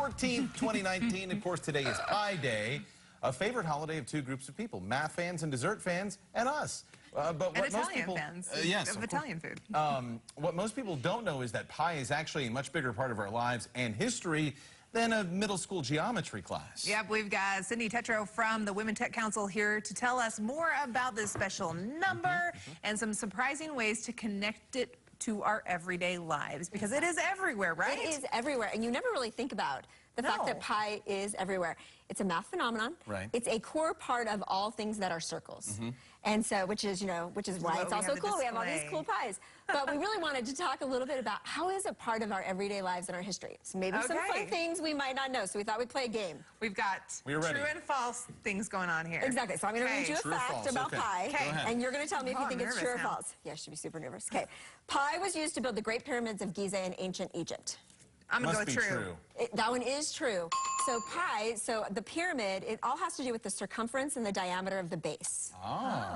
14th, 2019. Of course, today is Pie Day, a favorite holiday of two groups of people, math fans and dessert fans, and us. And Italian fans of Italian food. What most people don't know is that pie is actually a much bigger part of our lives and history than a middle school geometry class. Yep, we've got Cydni Tetro from the Women Tech Council here to tell us more about this special number and some surprising ways to connect it to our everyday lives, because it is everywhere, right? It is everywhere, and you never really think about the fact that pi is everywhere. It's a math phenomenon. Right. It's a core part of all things that are circles. And so, which is why it's also cool. We have all these cool pies. But we really wanted to talk a little bit about how is it part of our everyday lives and our history. So maybe some fun things we might not know. So we thought we'd play a game. We've got true and false things going on here. Exactly. So I'm going to read you a fact about pie. And you're going to tell me if you think it's true or false. Yeah, I should be super nervous. Okay. Pie was used to build the Great Pyramids of Giza in ancient Egypt. I'm going to go with true. That one is true. So so the pyramid, it all has to do with the circumference and the diameter of the base.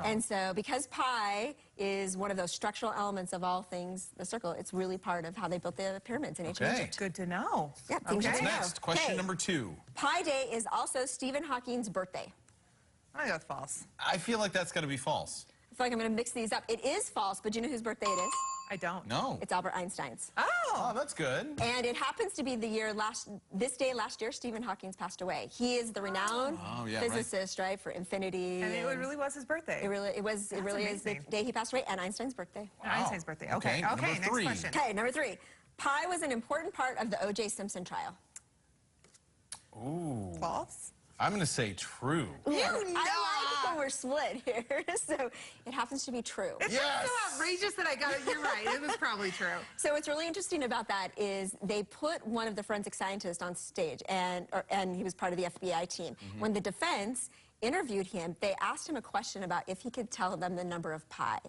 And so because pi is one of those structural elements of all things, the circle, it's really part of how they built the pyramids in ancient Egypt. Good to know. Yeah, things you What's know. next? Question number 2. Pi Day is also Stephen Hawking's birthday. I'm going to go with false. I feel like that's going to be false. I feel like I'm going to mix these up. It is false, but do you know whose birthday it is? I don't. No. It's Albert Einstein's. Oh, that's good. And it happens to be the year this day last year, Stephen Hawking passed away. He is the renowned physicist, right, for infinity. And it really was his birthday. It really is the day he passed away, and Einstein's birthday. Wow. Einstein's birthday. Okay, next question. Okay, number 3. Pi was an important part of the O.J. Simpson trial. Ooh. False? I'm going to say true. I like when we're split here, so it happens to be true. It's so outrageous that I got it. You're right. It was probably true. So what's really interesting about that is they put one of the forensic scientists on stage, and he was part of the FBI team. When the defense interviewed him, they asked him a question about if he could tell them the number of pi.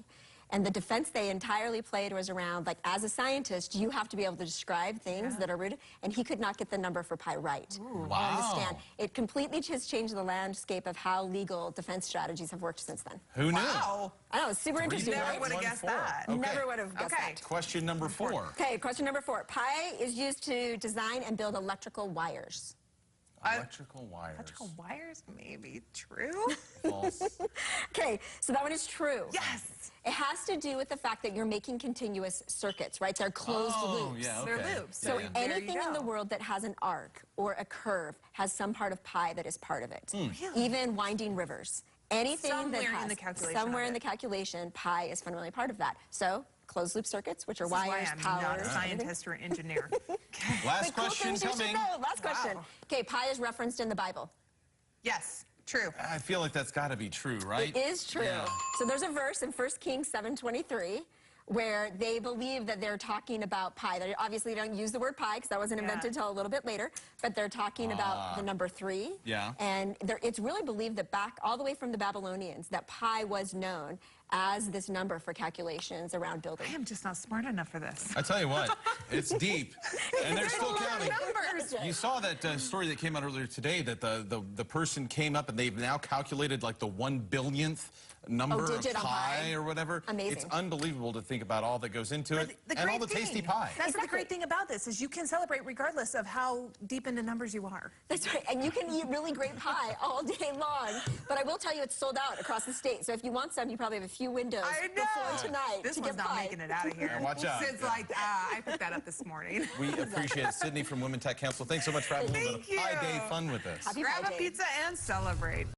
And the defense they entirely played was around, like, as a scientist, you have to be able to describe things that are rooted, and he could not get the number for pi right. Wow. On the stand. It completely has changed the landscape of how legal defense strategies have worked since then. Who knew? Wow. I know, it's super interesting, Never right? would have guessed that. Okay. Never would have guessed that. Question number 4. Okay, question number 4. Pi is used to design and build electrical wires. Electrical wires. Electrical wires? Maybe true? False. Okay, so that one is true. Yes. It has to do with the fact that you're making continuous circuits, right? They're closed loops. Yeah, They're loops. So anything in the world that has an arc or a curve has some part of pi that is part of it. Even winding rivers. Anything that has somewhere in the calculation, pi is fundamentally part of that. So closed loop circuits, which are wires, power. Not a scientist or engineer. Last question coming. Last question. Okay, pi is referenced in the Bible. Yes, true. I feel like that's got to be true, right? It is true. Yeah. So there's a verse in 1 Kings 7:23 where they believe that they're talking about pi. They obviously don't use the word pi because that wasn't invented until a little bit later, but they're talking about the number 3. Yeah. And it's really believed that back all the way from the Babylonians that pi was known as this number for calculations around building. I am just not smart enough for this. I tell you what, it's deep, and they're still counting. Numbers. You saw that story that came out earlier today that the person came up and they've now calculated like the 1/1000th number of pi or whatever. Amazing. It's unbelievable to think about all that goes into it and all the tasty pie. That's the great thing about this is you can celebrate regardless of how deep into numbers you are. That's right, and you can eat really great pie all day long. But I will tell you, it's sold out across the state. So if you want some, you probably have a few windows before tonight. This one's not making it out of here. Yeah, watch out. Sid's like, I picked that up this morning. We appreciate it. Cydni from Women Tech Council, thanks so much for having a little bit of Pie Day fun with us. Happy Grab Pie a Day. pizza and celebrate.